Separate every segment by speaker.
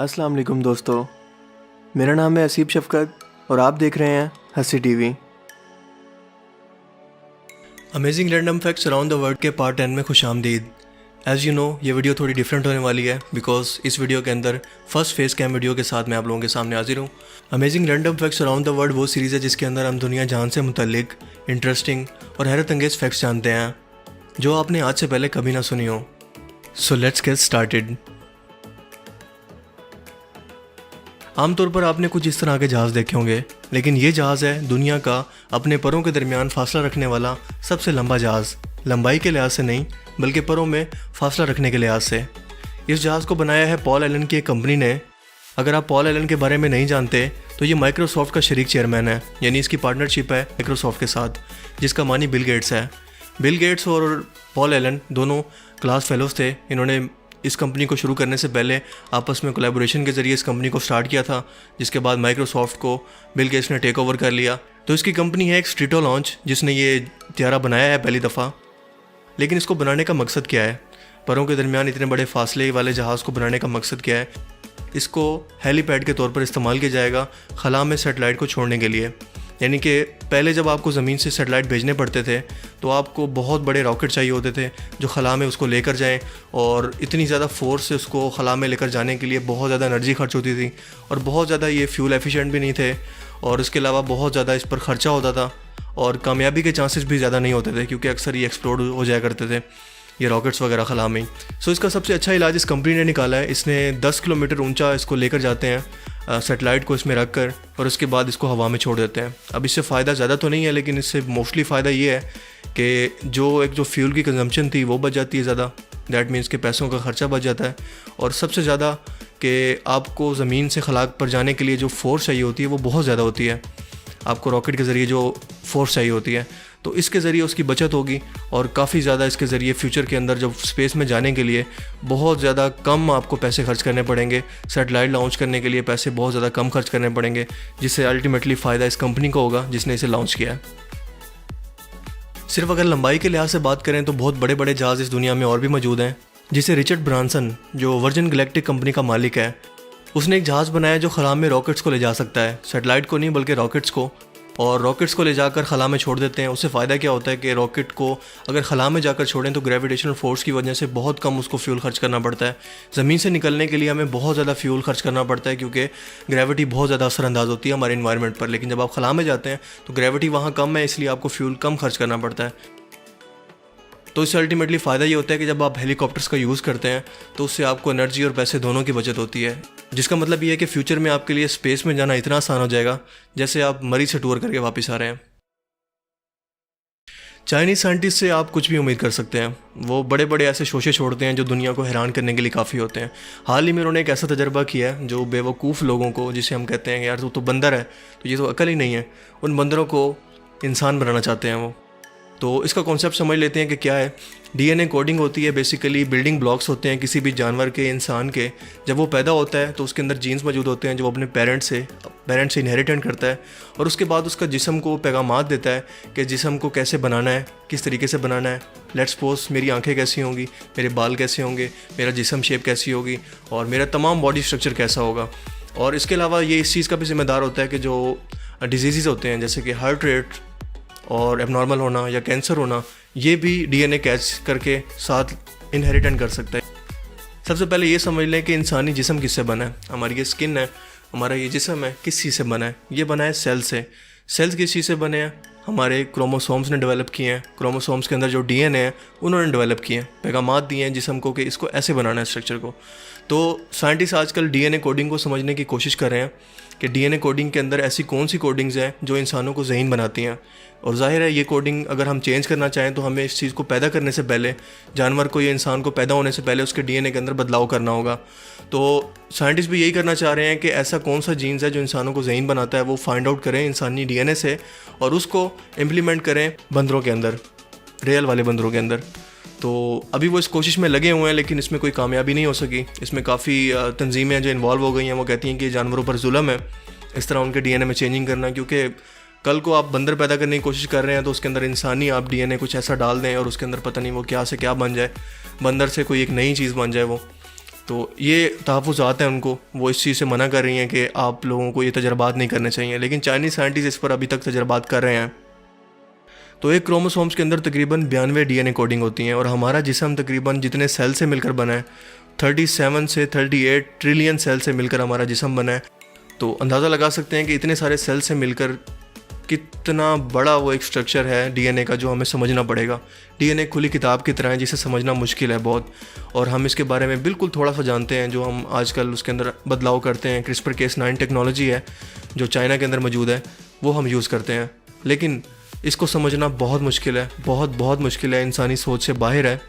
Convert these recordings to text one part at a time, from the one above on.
Speaker 1: अस्सलाम वालेकुम दोस्तों, मेरा नाम है असीब शफ़क़त और आप देख रहे हैं हंसी TV. Amazing random facts around the world के पार्ट 10 में खुश आमदीद। एज़ यू नो ये वीडियो थोड़ी डिफरेंट होने वाली है बिकॉज इस वीडियो के अंदर फर्स्ट फेस कैम वीडियो के साथ मैं आप लोगों के सामने हाजिर हूँ। Amazing random facts around the world वो सीरीज़ है जिसके अंदर हम दुनिया जहान से मुतल्लिक इंटरेस्टिंग और हैरत अंगेज़ फैक्ट्स जानते हैं जो आपने आज से पहले कभी ना सुनी हो। So let's get started. आमतौर पर आपने कुछ इस तरह के जहाज़ देखे होंगे, लेकिन ये जहाज़ है दुनिया का अपने परों के दरमियान फासला रखने वाला सबसे लंबा जहाज़। लंबाई के लिहाज से नहीं बल्कि परों में फासला रखने के लिहाज से। इस जहाज़ को बनाया है पॉल एलन की एक कंपनी ने। अगर आप पॉल एलन के बारे में नहीं जानते तो ये माइक्रोसॉफ्ट का शरीक चेयरमैन है, यानी इसकी पार्टनरशिप है माइक्रोसॉफ्ट के साथ, जिसका मानी बिल गेट्स है। बिल गेट्स और पॉल एलन दोनों क्लास फेलोज थे। इन्होंने इस कंपनी को शुरू करने से पहले आपस में कोलैबोरेशन के ज़रिए इस कंपनी को स्टार्ट किया था, जिसके बाद माइक्रोसॉफ्ट को बिल गेट्स ने टेक ओवर कर लिया। तो इसकी कंपनी है एक स्ट्रीटो लॉन्च, जिसने ये त्यारा बनाया है पहली दफ़ा। लेकिन इसको बनाने का मकसद क्या है? परों के दरमियान इतने बड़े फासले वाले जहाज़ को बनाने का मकसद क्या है? इसको हेलीपैड के तौर पर इस्तेमाल किया जाएगा खला में सेटेलाइट को छोड़ने के लिए। यानी कि पहले जब आपको ज़मीन से सेटेलाइट भेजने पड़ते थे तो आपको बहुत बड़े रॉकेट चाहिए होते थे जो खला में उसको लेकर जाएं, और इतनी ज़्यादा फोर्स से उसको खला में लेकर जाने के लिए बहुत ज़्यादा एनर्जी खर्च होती थी और बहुत ज़्यादा ये फ्यूल एफिशिएंट भी नहीं थे, और इसके अलावा बहुत ज़्यादा इस पर ख़र्चा होता था और कामयाबी के चांसेस भी ज़्यादा नहीं होते थे क्योंकि अक्सर ये एक्सप्लोड हो जाया करते थे ये रॉकेट्स वगैरह खला में। सो इसका सबसे अच्छा इलाज इस कंपनी ने निकाला है। इसने 10 किलोमीटर ऊंचा इसको लेकर जाते हैं सेटेलाइट को इसमें रख कर, और उसके बाद इसको हवा में छोड़ देते हैं। अब इससे फ़ायदा ज़्यादा तो नहीं है, लेकिन इससे मोस्टली फ़ायदा ये है कि जो फ्यूल की कंजम्पशन थी वो बच जाती है ज़्यादा। दैट मीन्स के पैसों का खर्चा बच जाता है, और सबसे ज़्यादा कि आपको ज़मीन से खला पर जाने के लिए जो फोर्स चाहिए होती है वो बहुत ज़्यादा होती है। आपको रॉकेट के ज़रिए जो फोर्स चाहिए होती है, तो इसके ज़रिए उसकी बचत होगी, और काफ़ी ज़्यादा इसके ज़रिए फ्यूचर के अंदर जब स्पेस में जाने के लिए बहुत ज़्यादा कम आपको पैसे खर्च करने पड़ेंगे। सेटेलाइट लॉन्च करने के लिए पैसे बहुत ज़्यादा कम खर्च करने पड़ेंगे, जिससे अल्टीमेटली फ़ायदा इस कंपनी को होगा जिसने इसे लॉन्च किया है। सिर्फ अगर लंबाई के लिहाज से बात करें तो बहुत बड़े बड़े जहाज़ इस दुनिया में और भी मौजूद हैं, जिसे रिचर्ड ब्रांसन जो वर्जिन गैलेक्टिक कंपनी का मालिक है, उसने एक जहाज़ बनाया जो खला में रॉकेट्स को ले जा सकता है। सेटेलाइट को नहीं बल्कि रॉकेट्स को, और रॉकेट्स को ले जाकर खला में छोड़ देते हैं। उससे फ़ायदा क्या होता है कि रॉकेट को अगर खला में जाकर छोड़ें तो ग्रेविटेशनल फोर्स की वजह से बहुत कम उसको फ्यूल खर्च करना पड़ता है। ज़मीन से निकलने के लिए हमें बहुत ज़्यादा फ्यूल खर्च करना पड़ता है क्योंकि ग्रेविटी बहुत ज़्यादा असरअंदाज होती है हमारे इन्वायरमेंट पर। लेकिन जब आप खला में जाते हैं तो ग्रेविटी वहाँ कम है, इसलिए आपको फ्यूल कम खर्च करना पड़ता है। तो इससे अल्टीमेटली फ़ायदा ये होता है कि जब आप हेलीकॉप्टर्स का यूज़ करते हैं तो उससे आपको एनर्जी और पैसे दोनों की बचत होती है, जिसका मतलब ये है कि फ्यूचर में आपके लिए स्पेस में जाना इतना आसान हो जाएगा जैसे आप मरीज से टूर करके वापस आ रहे हैं। चाइनीज़ साइंटिस्ट से आप कुछ भी उम्मीद कर सकते हैं। वो बड़े बड़े ऐसे शोशे छोड़ते हैं जो दुनिया को हैरान करने के लिए काफ़ी होते हैं। हाल ही में उन्होंने एक ऐसा तजर्बा किया है जो बेवकूफ़ लोगों को, जिसे हम कहते हैं यार तू तो बंदर है, तो ये तो अकल ही नहीं है, उन बंदरों को इंसान बनाना चाहते हैं वो। तो इसका कॉन्सेप्ट समझ लेते हैं कि क्या है। डीएनए कोडिंग होती है, बेसिकली बिल्डिंग ब्लॉक्स होते हैं किसी भी जानवर के, इंसान के। जब वो पैदा होता है तो उसके अंदर जीन्स मौजूद होते हैं जो वो अपने पेरेंट्स से इनहेरिटेंट करता है, और उसके बाद उसका जिस्म को पैगामात देता है कि जिस्म को कैसे बनाना है, किस तरीके से बनाना है। लेट्स सपोज मेरी आंखें कैसी होंगी, मेरे बाल कैसे होंगे, मेरा जिस्म शेप कैसी होगी, और मेरा तमाम बॉडी स्ट्रक्चर कैसा होगा। और इसके अलावा ये इस चीज़ का भी जिम्मेदार होता है कि जो डिजीज़ होते हैं जैसे कि हार्ट रेट और एबनॉर्मल होना या कैंसर होना, ये भी डीएनए कैच करके साथ इनहेरिटेंट कर सकता है। सबसे पहले ये समझ लें कि इंसानी जिस्म किससे बना है। हमारी ये स्किन है, हमारा ये जिस्म है, किस चीज़ से बना है? ये बना है सेल से। सेल्स किस चीज़ से बने हैं? हमारे क्रोमोसोम्स ने डेवलप किए हैं। क्रोमोसोम्स के अंदर जो डीएनए है उन्होंने डेवलप किए हैं, पैगामात दिए हैं जिस्म को कि इसको ऐसे बनाना है स्ट्रक्चर को। तो साइंटिस्ट आजकल डीएनए कोडिंग को समझने की कोशिश कर रहे हैं कि डीएनए कोडिंग के अंदर ऐसी कौन सी कोडिंग्स हैं जो इंसानों को ज़हीन बनाती हैं। और जाहिर है ये कोडिंग अगर हम चेंज करना चाहें तो हमें इस चीज़ को पैदा करने से पहले, जानवर को या इंसान को पैदा होने से पहले उसके डीएनए के अंदर बदलाव करना होगा। तो साइंटिस्ट भी यही करना चाह रहे हैं कि ऐसा कौन सा जीन्स है जो इंसानों को ज़हीन बनाता है, वो फाइंड आउट करें इंसानी डीएनए से और उसको इम्प्लीमेंट करें बंदरों के अंदर, रियल वाले बंदरों के अंदर। तो अभी वो इस कोशिश में लगे हुए हैं, लेकिन इसमें कोई कामयाबी नहीं हो सकी। इसमें काफ़ी तंजीमें जो इन्वॉल्व हो गई हैं, वो कहती हैं कि जानवरों पर जुल्म है इस तरह उनके डीएनए में चेंजिंग करना, क्योंकि कल को आप बंदर पैदा करने की कोशिश कर रहे हैं तो उसके अंदर इंसानी आप डीएनए कुछ ऐसा डाल दें और उसके अंदर पता नहीं वो क्या से क्या बन जाए, बंदर से कोई एक नई चीज़ बन जाए वो। तो ये तहफ़्फ़ुज़ात हैं उनको, वो इस चीज़ से मना कर रही हैं कि आप लोगों को ये तजर्बात नहीं करने चाहिए, लेकिन चाइनीज़ साइंटिस्ट इस पर अभी तक तजर्बात कर रहे हैं। तो एक क्रोमोसोम्स के अंदर तकरीबन 92 डीएनए कोडिंग होती हैं और हमारा जिस्म तकरीबन जितने सेल से मिलकर बना है 37 से 38 ट्रिलियन सेल से मिलकर हमारा जिस्म बना है। तो अंदाज़ा लगा सकते हैं कि इतने सारे सेल से मिलकर कितना बड़ा वो एक स्ट्रक्चर है डीएनए का, जो हमें समझना पड़ेगा। डीएनए खुली किताब की तरह है जिसे समझना मुश्किल है बहुत, और हम इसके बारे में बिल्कुल थोड़ा सा जानते हैं। जो हम आजकल उसके अंदर बदलाव करते हैं, CRISPR-Cas9 टेक्नोलॉजी है जो चाइना के अंदर मौजूद है, वो हम यूज़ करते हैं, लेकिन इसको समझना बहुत मुश्किल है, बहुत मुश्किल है, इंसानी सोच से बाहर है।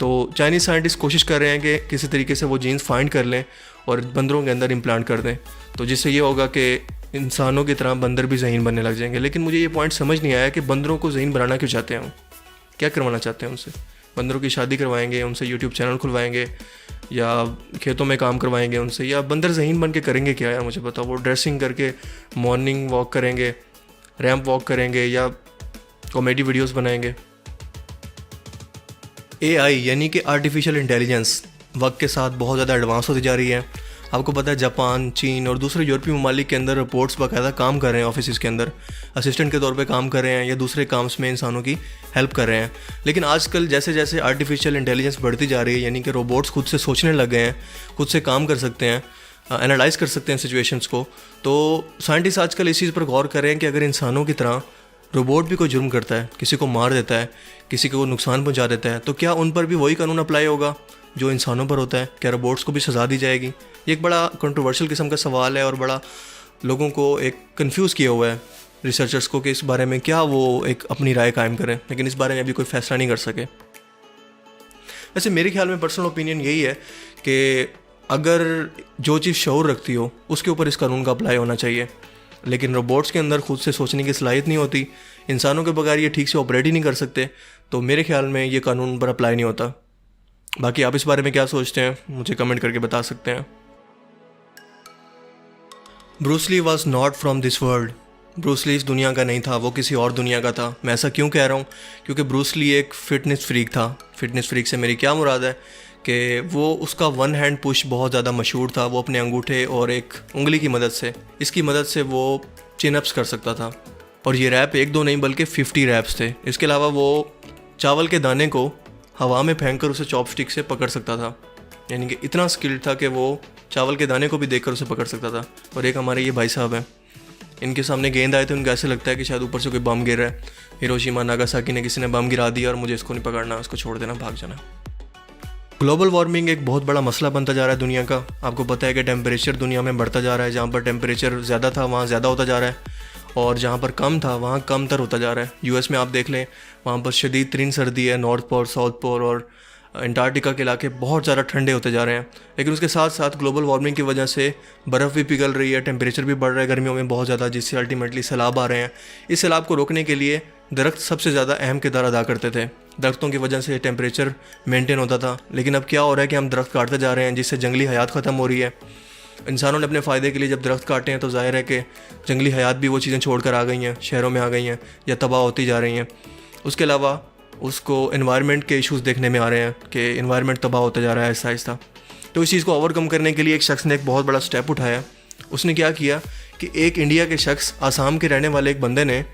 Speaker 1: तो चाइनीज़ साइंटिस्ट कोशिश कर रहे हैं कि किसी तरीके से वो जीन्स फाइंड कर लें और बंदरों के अंदर इम्प्लांट कर दें, तो जिससे ये होगा कि इंसानों की तरह बंदर भी ज़हीन बनने लग जाएंगे। लेकिन मुझे ये पॉइंट समझ नहीं आया कि बंदरों को ज़हीन बनाना क्यों चाहते हैं, क्या करवाना चाहते हैं उनसे। बंदरों की शादी करवाएंगे, उनसे यूट्यूब चैनल खुलवाएंगे, या खेतों में काम करवाएंगे उनसे, या बंदर ज़हीन बन के करेंगे क्या यार, मुझे बताओ। वो ड्रेसिंग करके मॉर्निंग वॉक करेंगे, रैंप वॉक करेंगे, या कॉमेडी वीडियोस बनाएंगे। AI यानी कि आर्टिफिशियल इंटेलिजेंस वक्त के साथ बहुत ज़्यादा एडवांस होती जा रही है। आपको पता है जापान, चीन और दूसरे यूरोपीय ममालिक के अंदर रिपोर्ट्स बाकायदा काम कर रहे हैं, ऑफिस के अंदर असिस्टेंट के तौर पे काम कर रहे हैं या दूसरे काम्स में इंसानों की हेल्प कर रहे हैं। लेकिन आजकल जैसे जैसे आर्टिफिशियल इंटेलिजेंस बढ़ती जा रही है, यानी कि रोबोट्स खुद से सोचने लग गए हैं, खुद से काम कर सकते हैं, एनालाइज कर सकते हैं सिचुएशंस को, तो साइंटिस्ट आजकल इस चीज़ पर गौर कर रहे हैं कि अगर इंसानों की तरह रोबोट भी कोई जुर्म करता है, किसी को मार देता है, किसी को नुकसान पहुंचा देता है, तो क्या उन पर भी वही कानून अप्लाई होगा जो इंसानों पर होता है? क्या रोबोट्स को भी सज़ा दी जाएगी? ये एक बड़ा कंट्रोवर्शियल किस्म का सवाल है और बड़ा लोगों को एक कंफ्यूज किया हुआ है, रिसर्चर्स को, कि इस बारे में क्या वो एक अपनी राय कायम करें, लेकिन इस बारे में अभी कोई फैसला नहीं कर सके। वैसे मेरे ख्याल में पर्सनल ओपिनियन यही है कि अगर जो चीज़ शऊर रखती हो उसके ऊपर इस कानून का अप्लाई होना चाहिए, लेकिन रोबोट्स के अंदर खुद से सोचने की सलाहियत नहीं होती, इंसानों के बगैर ये ठीक से ऑपरेट ही नहीं कर सकते, तो मेरे ख्याल में ये कानून पर अप्लाई नहीं होता। बाकी आप इस बारे में क्या सोचते हैं, मुझे कमेंट करके बता सकते हैं। Bruce Lee was not from this world. Bruce Lee इस दुनिया का नहीं था, वो किसी और दुनिया का था। मैं ऐसा क्यों कह रहा हूँ? क्योंकि ब्रूस ली एक फ़िटनेस फ्रीक था। फ़िटनेस फ्रीक से मेरी क्या मुराद है कि वो, उसका वन हैंड पुश बहुत ज़्यादा मशहूर था। वो अपने अंगूठे और एक उंगली की मदद से, इसकी मदद से वो चिनअप्स कर सकता था, और ये रैप 1-2 नहीं बल्कि 50 रैप्स थे। इसके अलावा वो चावल के दाने को हवा में फेंक कर उसे चॉपस्टिक से पकड़ सकता था, यानी कि इतना स्किल्ड था कि वो चावल के दाने को भी देखकर उसे पकड़ सकता था। और एक हमारे ये भाई साहब हैं, इनके सामने गेंद आए थे, उनको ऐसे लगता है कि शायद ऊपर से कोई बम गिर रहा है, हिरोशिमा नागासाकी ने किसी ने बम गिरा दिया और मुझे इसको नहीं पकड़ना, उसको छोड़ देना, भाग जाना। ग्लोबल वार्मिंग एक बहुत बड़ा मसला बनता जा रहा है दुनिया का। आपको पता है कि टेम्परेचर दुनिया में बढ़ता जा रहा है, जहाँ पर टेम्परेचर ज़्यादा था वहाँ ज़्यादा होता जा रहा है, और जहाँ पर कम था वहाँ कम तर होता जा रहा है। यूएस में आप देख लें, वहाँ पर शदीद तरीन सर्दी है, नॉर्थ पोल, साउथ पोल और अंटार्कटिका के इलाके बहुत ज़्यादा ठंडे होते जा रहे हैं। लेकिन उसके साथ साथ ग्लोबल वार्मिंग की वजह से बर्फ़ भी पिघल रही है, टेम्परेचर भी बढ़ रहा है गर्मियों में बहुत ज़्यादा, जिससे अल्टीमेटली सैलाब आ रहे हैं। इस सैलाब को रोकने के लिए दरख्त सबसे ज़्यादा अहम किरदार अदा करते थे। दरख्तों की वजह से टेम्परेचर मेंटेन होता था, लेकिन अब क्या हो रहा है कि हम दरख्त काटते जा रहे हैं, जिससे जंगली हयात ख़त्म हो रही है। इंसानों ने अपने फ़ायदे के लिए जब दरख्त काटे हैं तो ज़ाहिर है कि जंगली हयात भी वो चीज़ें छोड़ कर आ गई हैं, शहरों में आ गई हैं या तबाह होती जा रही हैं। उसके अलावा उसको एनवायरनमेंट के इश्यूज़ देखने में आ रहे हैं कि एनवायरनमेंट तबाह होता जा रहा है आहिस्ता आहिस्ता। तो इस चीज़ को ओवरकम करने के लिए एक शख्स ने एक बहुत बड़ा स्टेप उठाया। उसने क्या किया कि एक इंडिया के शख्स, आसाम के रहने वाले एक बंदे ने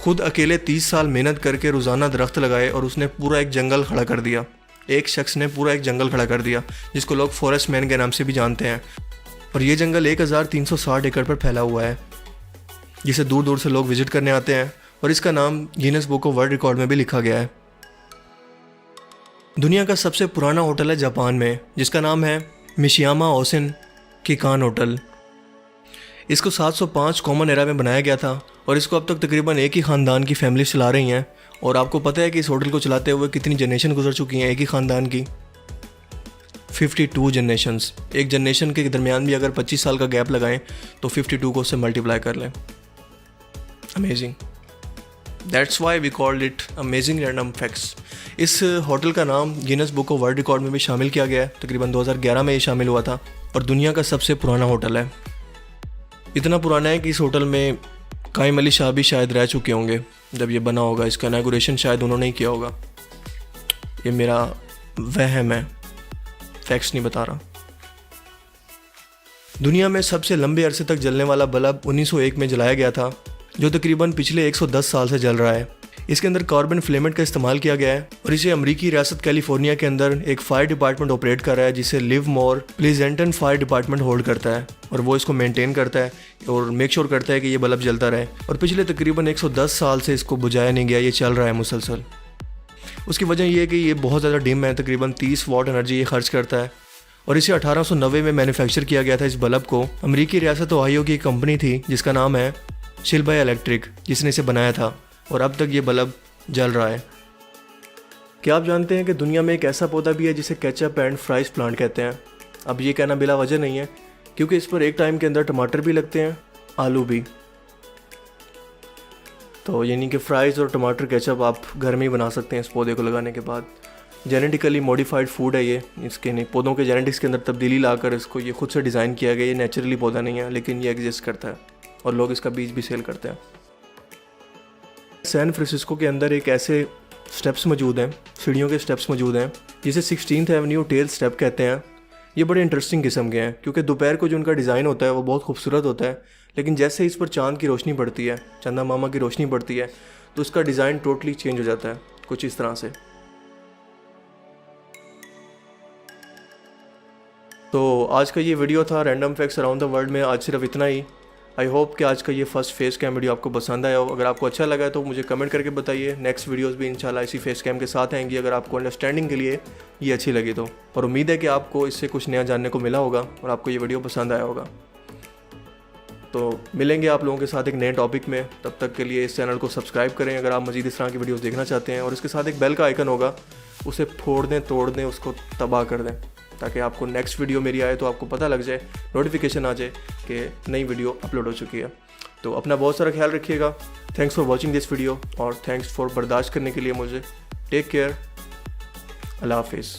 Speaker 1: खुद अकेले 30 साल मेहनत करके रोज़ाना दरख्त लगाए और उसने पूरा एक जंगल खड़ा कर दिया। एक शख्स ने पूरा एक जंगल खड़ा कर दिया, जिसको लोग फॉरेस्ट मैन के नाम से भी जानते हैं। और ये जंगल 1360 एकड़ पर फैला हुआ है, जिसे दूर दूर से लोग विजिट करने आते हैं, और इसका नाम Guinness Book of World Record में भी लिखा गया है। दुनिया का सबसे पुराना होटल है जापान में, जिसका नाम है मिशियामा ओसिन किकान होटल। इसको 705 कॉमन एरा में बनाया गया था, और इसको अब तक तकरीबन एक ही ख़ानदान की फैमिली चला रही हैं। और आपको पता है कि इस होटल को चलाते हुए कितनी जनरेशन गुजर चुकी हैं एक ही ख़ानदान की? 52 जनरेशंस। एक जनरेशन के दरमियान भी अगर 25 साल का गैप लगाएं तो 52 को उससे मल्टीप्लाई कर लें। Amazing, that's why we called it amazing random facts. इस होटल का नाम Guinness Book of World Record में भी शामिल किया गया है। तकरीबन 2011 में ये शामिल हुआ था, और दुनिया का सबसे पुराना होटल है। इतना पुराना है कि इस होटल में काइम अली शाह भी शायद रह चुके होंगे जब ये बना होगा। इसका इनॉग्रेशन शायद उन्होंने ही किया होगा। ये मेरा वहम है, फैक्ट्स नहीं बता रहा। दुनिया में सबसे लंबे अरसे तक जलने वाला बल्ब 1901 में जलाया गया था, जो तकरीबन पिछले 110 साल से जल रहा है। इसके अंदर कार्बन फिलेमेंट का इस्तेमाल किया गया है और इसे अमेरिकी रियासत कैलिफोर्निया के अंदर एक फायर डिपार्टमेंट ऑपरेट कर रहा है, जिसे लिवमोर प्लीजेंटन फायर डिपार्टमेंट होल्ड करता है और वो इसको मेंटेन करता है और मेक श्योर करता है कि ये बल्ब जलता रहे। और पिछले तकरीबन 110 साल से इसको बुझाया नहीं गया, ये चल रहा है मुसलसल। उसकी वजह ये है कि ये बहुत ज़्यादा डिम है, तकरीबन 30 वाट एनर्जी ये खर्च करता है और इसे 1890 में मैन्युफैक्चर किया गया था। इस बल्ब को अमेरिकी रियासत ओहायो की एक कंपनी थी जिसका नाम है शिल्बा इलेक्ट्रिक, जिसने इसे बनाया था और अब तक ये बल्ब जल रहा है। क्या आप जानते हैं कि दुनिया में एक ऐसा पौधा भी है जिसे केचप एंड फ्राइज प्लांट कहते हैं। अब ये कहना बिला वजह नहीं है, क्योंकि इस पर एक टाइम के अंदर टमाटर भी लगते हैं, आलू भी। तो यानी कि फ्राइज़ और टमाटर केचप आप घर में ही बना सकते हैं इस पौधे को लगाने के बाद। जेनेटिकली मॉडिफाइड फूड है ये, इसके नहीं पौधों के जेनेटिक्स के अंदर तब्दीली लाकर इसको ये खुद से डिज़ाइन किया गया। ये नेचुरली पौधा नहीं है, लेकिन ये एग्जिस्ट करता है और लोग इसका बीज भी सेल करते हैं। सैन फ्रांसिस्को के अंदर एक ऐसे स्टेप्स मौजूद हैं, सीढ़ियों के स्टेप्स मौजूद हैं, जिसे 16th एवेन्यू टेल स्टेप कहते हैं। ये बड़े इंटरेस्टिंग किस्म के हैं, क्योंकि दोपहर को जो उनका डिज़ाइन होता है वो बहुत खूबसूरत होता है, लेकिन जैसे इस पर चांद की रोशनी पड़ती है, चंदा मामा की रोशनी पड़ती है, तो उसका डिज़ाइन टोटली चेंज हो जाता है, कुछ इस तरह से। तो आज का ये वीडियो था random facts around the world में, आज सिर्फ इतना ही। आई होप कि आज का ये फर्स्ट फेस कैम वीडियो आपको पसंद आया हो। अगर आपको अच्छा लगा है तो मुझे कमेंट करके बताइए। नेक्स्ट वीडियोस भी इंशाल्लाह इसी फेस कैम के साथ आएंगी, अगर आपको अंडरस्टैंडिंग के लिए ये अच्छी लगी तो। और उम्मीद है कि आपको इससे कुछ नया जानने को मिला होगा और आपको ये वीडियो पसंद आया होगा। तो मिलेंगे आप लोगों के साथ एक नए टॉपिक में। तब तक के लिए इस चैनल को सब्सक्राइब करें अगर आप मज़ीद इस तरह की वीडियोस देखना चाहते हैं, और इसके साथ एक बेल का आइकन होगा, उसे फोड़ दें, तोड़ दें, उसको तबाह कर दें, ताकि आपको नेक्स्ट वीडियो मेरी आए तो आपको पता लग जाए, नोटिफिकेशन आ जाए कि नई वीडियो अपलोड हो चुकी है। तो अपना बहुत सारा ख्याल रखिएगा। Thanks for watching this video और थैंक्स फॉर बर्दाश्त करने के लिए मुझे। टेक केयर, अल्लाह हाफिज़।